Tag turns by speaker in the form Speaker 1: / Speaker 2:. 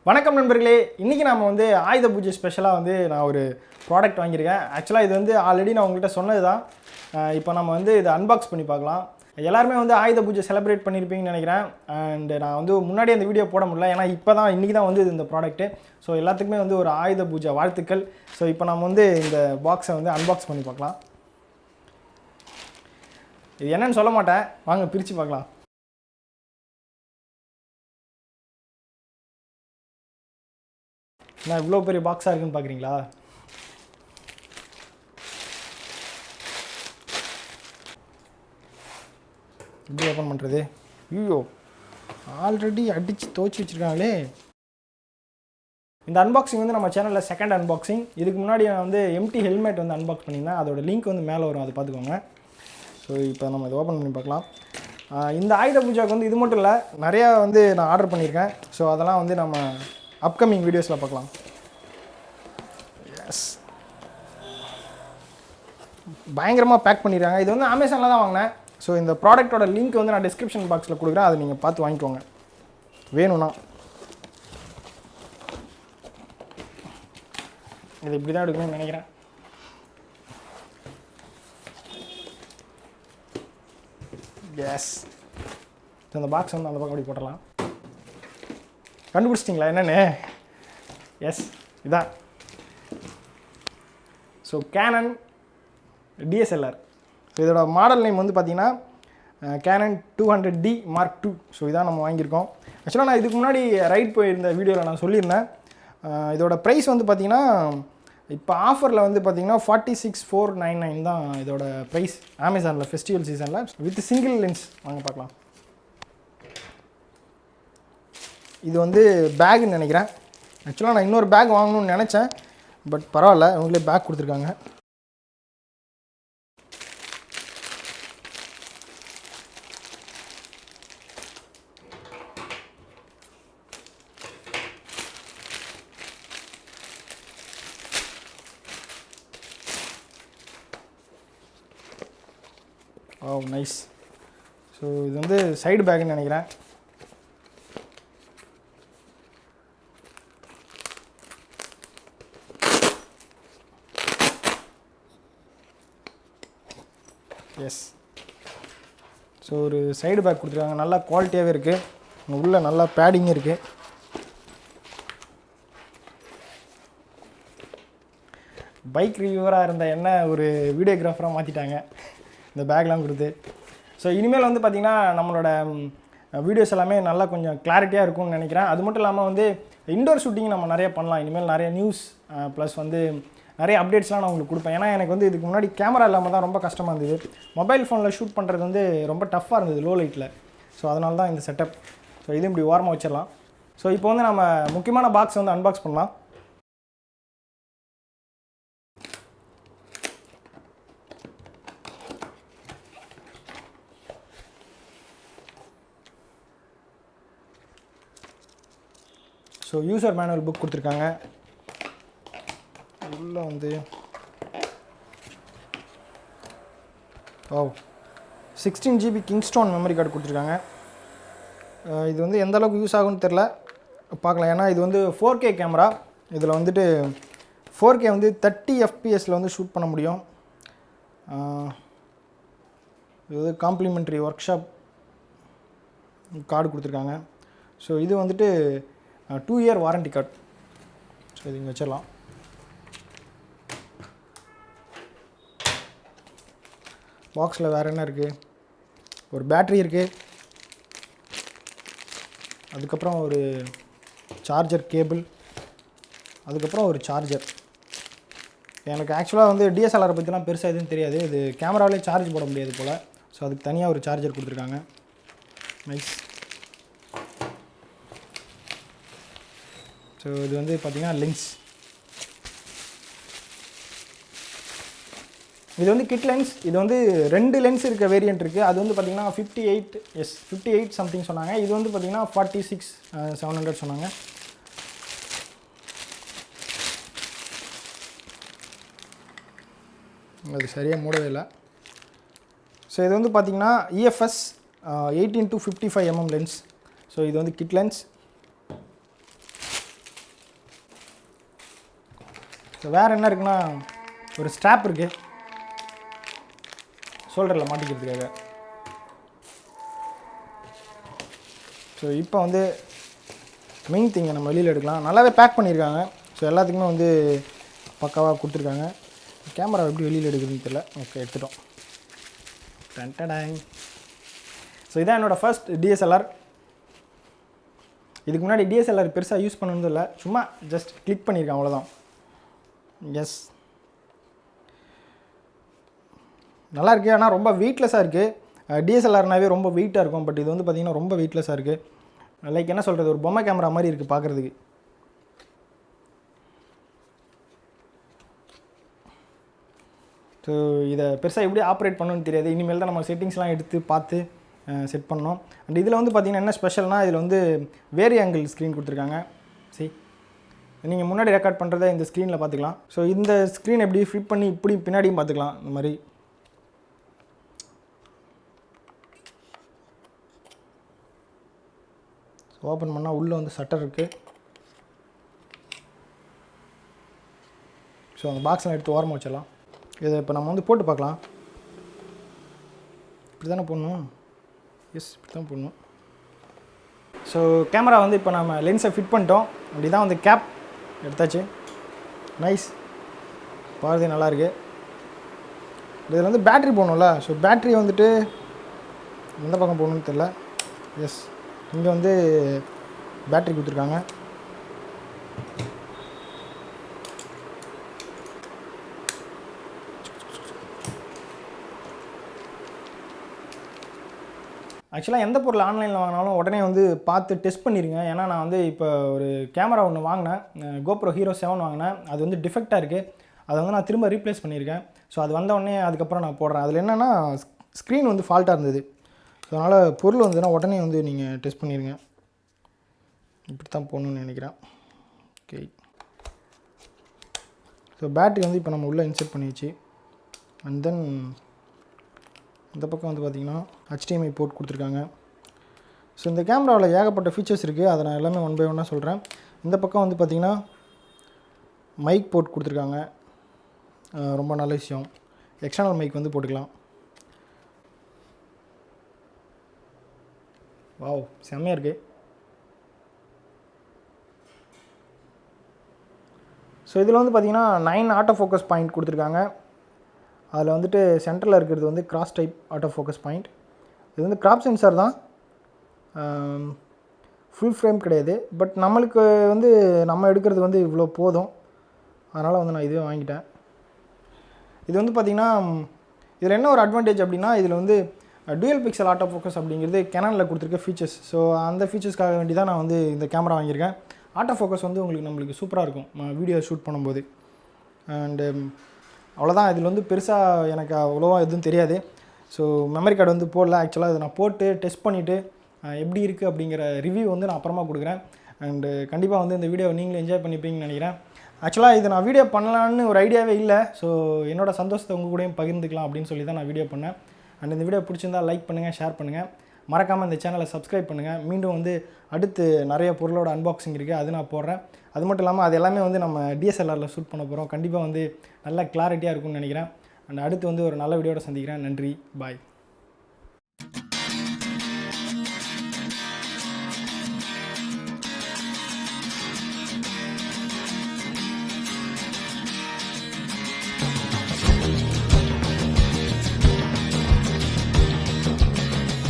Speaker 1: வணக்கம் நண்பர்களே, இன்றைக்கி நாம் வந்து ஆயுத பூஜை ஸ்பெஷலாக வந்து நான் ஒரு ப்ராடக்ட் வாங்கியிருக்கேன். ஆக்சுவலாக இது வந்து ஆல்ரெடி நான் உங்கள்கிட்ட சொன்னது தான். இப்போ நம்ம வந்து இதை அன்பாக்ஸ் பண்ணி பார்க்கலாம். எல்லாருமே வந்து ஆயுத பூஜை செலிப்ரேட் பண்ணியிருப்பீங்கன்னு நினைக்கிறேன். அண்ட் நான் வந்து முன்னாடி அந்த வீடியோ போட முடியல, ஏன்னா இப்போ தான் இன்றைக்கி தான் வந்து இந்த ப்ராடக்ட்டு. ஸோ எல்லாத்துக்குமே வந்து ஒரு ஆயுத பூஜை வாழ்த்துக்கள். ஸோ இப்போ நம்ம வந்து இந்த பாக்ஸை வந்து அன்பாக்ஸ் பண்ணி பார்க்கலாம். இது என்னன்னு சொல்ல மாட்டேன், வாங்க பிரித்து பார்க்கலாம். நான் இவ்வளோ பெரிய பாக்ஸாக இருக்குன்னு பார்க்குறீங்களா? எப்படி ஓப்பன் பண்ணுறது? ஐயோ, ஆல்ரெடி அடித்து துவச்சி வச்சுருக்காங்களே. இந்த அன்பாக்சிங் வந்து நம்ம சேனலில் செகண்ட் அன்பாக்சிங். இதுக்கு முன்னாடி நான் வந்து எம்டி ஹெல்மெட் வந்து அன்பாக்ஸ் பண்ணியிருந்தேன். அதோட லிங்க் வந்து மேலே வரும், அதை பார்த்துக்கோங்க. ஸோ இப்போ நம்ம இதை ஓப்பன் பண்ணி பார்க்கலாம். இந்த ஆயுத பூஜாவுக்கு வந்து இது மட்டும் இல்லை, நிறையா வந்து நான் ஆர்டர் பண்ணியிருக்கேன். ஸோ அதெல்லாம் வந்து நம்ம அப்கமிங் வீடியோஸில் பார்க்கலாம். எஸ், பயங்கரமாக பேக் பண்ணிடுறாங்க. இது வந்து அமேசானில் தான் வாங்கினேன். ஸோ இந்த ப்ராடக்ட்டோட லிங்க் வந்து நான் டிஸ்கிரிப்ஷன் பாக்ஸில் கொடுக்குறேன், அதை நீங்கள் பார்த்து வாங்கிக்கோங்க வேணும்னா. இது இப்படி தான் எடுக்கணும்னு நினைக்கிறேன். எஸ், இந்த பாக்ஸ் வந்து அந்த பக்கம் அப்படி போட்டலாம். கண்டுபிடிச்சிட்டிங்களா என்னென்னு? எஸ், இதான். So Canon DSLR. ஸோ இதோட மாடல் நேம் வந்து பார்த்திங்கன்னா Canon 200D Mark II. So இதான் நம்ம வாங்கியிருக்கோம். ஆக்சுவலாக நான் இதுக்கு முன்னாடி ரைட் போயிருந்த வீடியோவில் நான் சொல்லியிருந்தேன். இதோட ப்ரைஸ் வந்து பார்த்திங்கன்னா இப்போ ஆஃபரில் வந்து பார்த்திங்கன்னா 46,499 தான் இதோட ப்ரைஸ் அமேசானில் ஃபெஸ்டிவல் சீசனில் வித் சிங்கிள் லென்ஸ். வாங்க பார்க்கலாம். இது வந்து பேக்குன்னு நினைக்கிறேன். ஆக்சுவலாக நான் இன்னொரு பேக் வாங்கணும்னு நினச்சேன், பட் பரவாயில்ல, அவங்களே பேக் கொடுத்துருக்காங்க. ஓ நைஸ். ஸோ இது வந்து சைடு பேக்குன்னு நினைக்கிறேன். எஸ், ஸோ ஒரு சைடு பேக் கொடுத்துருக்காங்க. நல்லா குவாலிட்டியாகவே இருக்குது. உள்ளே நல்லா பேடிங்கும் இருக்குது. பைக் ரிவ்யூவராக இருந்த என்ன ஒரு வீடியோகிராஃபராக மாற்றிட்டாங்க இந்த பேக்லாம் கொடுத்து. ஸோ இனிமேல் வந்து பார்த்திங்கன்னா நம்மளோட வீடியோஸ் எல்லாமே நல்லா கொஞ்சம் கிளாரிட்டியாக இருக்கும்னு நினைக்கிறேன். அது மட்டும் இல்லாமல் வந்து இன்டோர் ஷூட்டிங் நம்ம நிறைய பண்ணலாம். இனிமேல் நிறைய நியூஸ் ப்ளஸ் வந்து நிறைய அப்டேட்ஸ்லாம் நான் உங்களுக்கு கொடுப்பேன். ஏன்னா எனக்கு வந்து இதுக்கு முன்னாடி கேமரா இல்லாமல் தான் ரொம்ப கஷ்டமாக இருந்தது. மொபைல் ஃபோனில் ஷூட் பண்ணுறது வந்து ரொம்ப டஃப்பாக இருந்தது லோ லைட்டில். ஸோ அதனால தான் இந்த செட்டப். ஸோ இது இப்படி ஓரமாக வச்சிடலாம். ஸோ இப்போ வந்து நம்ம முக்கியமான பாக்ஸ் வந்து அன்பாக்ஸ் பண்ணலாம். ஸோ யூசர் மேனுவல் புக் கொடுத்துருக்காங்க. உள்ளே வந்து 16GB கிங்ஸ்டோன் மெமரி கார்டு கொடுத்துருக்காங்க. இது வந்து எந்த அளவுக்கு யூஸ் ஆகும்னு தெரில, பார்க்கலாம். ஏன்னா இது வந்து 4K கேமரா. இதில் வந்துட்டு 4K வந்து 30 FPSல வந்து ஷூட் பண்ண முடியும். இது வந்து காம்ப்ளிமெண்ட்ரி ஒர்க் ஷாப் கார்டு கொடுத்துருக்காங்க. ஸோ இது வந்துட்டு 2 இயர் வாரண்டி கார்டு. ஸோ இது இங்கே வச்சிடலாம். பாக்ஸில் வேறு என்ன இருக்குது? ஒரு பேட்ரி இருக்குது, அதுக்கப்புறம் ஒரு சார்ஜர் கேபிள், அதுக்கப்புறம் ஒரு சார்ஜர். எனக்கு ஆக்சுவலாக வந்து டிஎஸ்எல்ஆரை பற்றிலாம் பெருசாக எதுவும் தெரியாது. இது கேமராவிலே சார்ஜ் போட முடியாது போல். ஸோ அதுக்கு தனியாக ஒரு சார்ஜர் கொடுத்துருக்காங்க. நைஸ். ஸோ இது வந்து பார்த்திங்கன்னா லென்ஸ். இது வந்து கிட் லென்ஸ். இது வந்து 2 லென்ஸ் இருக்க வேரியன்ட் இருக்குது. அது வந்து பார்த்திங்கன்னா 58 சம்திங் சொன்னாங்க. இது வந்து பார்த்திங்கன்னா 46,700 சொன்னாங்க. அது சரியாக மூடவே இல்லை. ஸோ இது வந்து பார்த்திங்கன்னா EFS 18 to 55 mm lens. So இது வந்து கிட் லென்ஸ். ஸோ வேறு என்ன இருக்குன்னா ஒரு ஸ்ட்ராப் இருக்குது ஷோல்டரில் மாட்டிக்கிறதுக்காக. ஸோ இப்போ வந்து மெயின் திங்கை நம்ம வெளியில் எடுக்கலாம். நல்லாவே பேக் பண்ணியிருக்காங்க. ஸோ எல்லாத்துக்குமே வந்து பக்காவாக கொடுத்துருக்காங்க. கேமரா எப்படி வெளியில் எடுக்குதுன்னு தெரியல. ஓகே, எடுத்துட்டோம். டேங். ஸோ இதான் என்னோடய ஃபர்ஸ்ட் DSLR. இதுக்கு முன்னாடி DSLR பெருசாக யூஸ் பண்ணணும் இல்லை, சும்மா ஜஸ்ட் கிளிக் பண்ணியிருக்கேன், அவ்வளோதான். எஸ், நல்லா இருக்குது. ஆனால் ரொம்ப வெயிட்லெஸ்ஸாக இருக்குது. DSLRனாவே ரொம்ப வெயிட்டாக இருக்கும். பட் இது வந்து பார்த்திங்கன்னா ரொம்ப வெயிட்லெஸ்ஸாக இருக்குது. லைக் என்ன சொல்கிறது, ஒரு பொம்மை கேமரா மாதிரி இருக்குது பார்க்குறதுக்கு. ஸோ இதை பெருசாக எப்படி ஆப்ரேட் பண்ணணும்னு தெரியாது. இனிமேல் தான் நம்ம செட்டிங்ஸ்லாம் எடுத்து பார்த்து செட் பண்ணோம். அண்ட் இதில் வந்து பார்த்திங்கன்னா என்ன ஸ்பெஷல்னால், இதில் வந்து வேரி ஆங்கிள் ஸ்க்ரீன் கொடுத்துருக்காங்க. சரி, நீங்கள் முன்னாடி ரெக்கார்ட் பண்ணுறதை இந்த ஸ்க்ரீனில் பார்த்துக்கலாம். ஸோ இந்த ஸ்க்ரீன் எப்படி ஃபிட் பண்ணி இப்படி பின்னாடியும் பார்த்துக்கலாம். இந்த மாதிரி ஓப்பன் பண்ணால் உள்ளே வந்து ஷட்டர் இருக்குது. ஸோ அந்த பாக்ஸ்லாம் எடுத்து ஓரமாக வச்சிடலாம். இதை இப்போ நம்ம வந்து போட்டு பார்க்கலாம். இப்படி தானே போடணும்? எஸ், இப்படி தான் போடணும். ஸோ கேமரா வந்து இப்போ நம்ம லென்ஸை ஃபிட் பண்ணிட்டோம். அப்படி தான் வந்து கேப் எடுத்தாச்சு. நைஸ், பார்த்து நல்லாயிருக்கு. இதில் வந்து பேட்ரி போகணும்ல. ஸோ பேட்ரி வந்துட்டு எந்த பக்கம் போகணுன்னு தெரில. எஸ், இங்கே வந்து பேட்ரி கொடுத்துருக்காங்க. ஆக்சுவலாக எந்த பொருள் ஆன்லைனில் வாங்கினாலும் உடனே வந்து பார்த்து டெஸ்ட் பண்ணிடுங்க. ஏன்னா நான் வந்து இப்போ ஒரு கேமரா ஒன்று வாங்கினேன், GoPro Hero 7 வாங்கினேன். அது வந்து டிஃபெக்டாக இருக்குது. அதை வந்து நான் திரும்ப ரீப்ளேஸ் பண்ணியிருக்கேன். ஸோ அது வந்தவுடனே அதுக்கப்புறம் நான் போடுறேன். அதில் என்னென்னா ஸ்க்ரீன் வந்து ஃபால்ட்டாக இருந்தது. ஸோ அதனால் பொருள் வந்துன்னா உடனே வந்து நீங்கள் டெஸ்ட் பண்ணிடுங்க. இப்படி தான் போகணுன்னு நினைக்கிறேன். ஓகே, ஸோ பேட்ரி வந்து இப்போ நம்ம உள்ளே இன்செர்ட் பண்ணிடுச்சு. அண்ட் தென் இந்த பக்கம் வந்து பார்த்திங்கன்னா HDMI போர்ட் கொடுத்துருக்காங்க. ஸோ இந்த கேமராவில் ஏகப்பட்ட ஃபீச்சர்ஸ் இருக்குது. அதை நான் எல்லாமே ஒன் பை ஒன்னாக சொல்கிறேன். இந்த பக்கம் வந்து பார்த்திங்கன்னா மைக் போர்ட் கொடுத்துருக்காங்க. ரொம்ப நல்ல விஷயம். எக்ஸ்டர்னல் மைக் வந்து போட்டுக்கலாம். வாவ், செம்மையாக இருக்குது. ஸோ இதில் வந்து பார்த்திங்கன்னா 9 ஆட்டோ ஃபோக்கஸ் பாயிண்ட் கொடுத்துருக்காங்க. அதில் வந்துட்டு சென்டரில் இருக்கிறது வந்து cross type auto focus point. இது வந்து கிராப் சென்சார் தான், ஃபுல் ஃப்ரேம் கிடையாது. பட் நம்மளுக்கு வந்து நம்ம எடுக்கிறது வந்து இவ்வளோ போதும். அதனால் வந்து நான் இதுவே வாங்கிட்டேன். இது வந்து பார்த்திங்கன்னா இதில் என்ன ஒரு அட்வான்டேஜ் அப்படின்னா, இதில் வந்து டூயல் பிக்சல் ஆட்டோ ஃபோக்கஸ் அப்படிங்கிறது கேனானில் கொடுத்துருக்க ஃபீச்சர்ஸ். ஸோ அந்த ஃபீச்சர்ஸ்க்காக வேண்டி தான் நான் வந்து இந்த கேமரா வாங்கியிருக்கேன். ஆட்டோ ஃபோக்கஸ் வந்து நம்மளுக்கு சூப்பராக இருக்கும் வீடியோ ஷூட் பண்ணும்போது. அண்டு அவ்வளோதான். இதில் வந்து பெருசாக எனக்கு அவ்வளோவா எதுவும் தெரியாது. ஸோ மெமரி கார்டு வந்து போடல. ஆக்சுவலாக இதை நான் போட்டு டெஸ்ட் பண்ணிவிட்டு எப்படி இருக்குது அப்படிங்கிற ரிவ்யூ வந்து நான் அப்புறமா கொடுக்குறேன். அண்டு கண்டிப்பாக வந்து இந்த வீடியோவை நீங்களும் என்ஜாய் பண்ணிப்பீங்கன்னு நினைக்கிறேன். ஆக்சுவலாக இதை நான் வீடியோ பண்ணலான்னு ஒரு ஐடியாவே இல்லை. ஸோ என்னோடய சந்தோஷத்தை உங்கள் கூடயும் பகிர்ந்துக்கலாம் அப்படின்னு சொல்லி தான் நான் வீடியோ பண்ணேன். அண்ட் இந்த வீடியோ பிடிச்சிருந்தால் லைக் பண்ணுங்கள், ஷேர் பண்ணுங்கள். மறக்காமல் இந்த சேனலை சப்ஸ்கிரைப் பண்ணுங்கள். மீண்டும் வந்து அடுத்து நிறைய பொருளோட அன்பாக்சிங் இருக்குது, அது நான் போடுறேன். அது மட்டும் இல்லாமல் அது எல்லாமே வந்து நம்ம DSLRல ஷூட் பண்ண போகிறோம். கண்டிப்பாக வந்து நல்ல கிளாரிட்டியாக இருக்கும்னு நினைக்கிறேன். அண்ட் அடுத்து வந்து ஒரு நல்ல வீடியோட சந்திக்கிறேன். நன்றி, பாய்.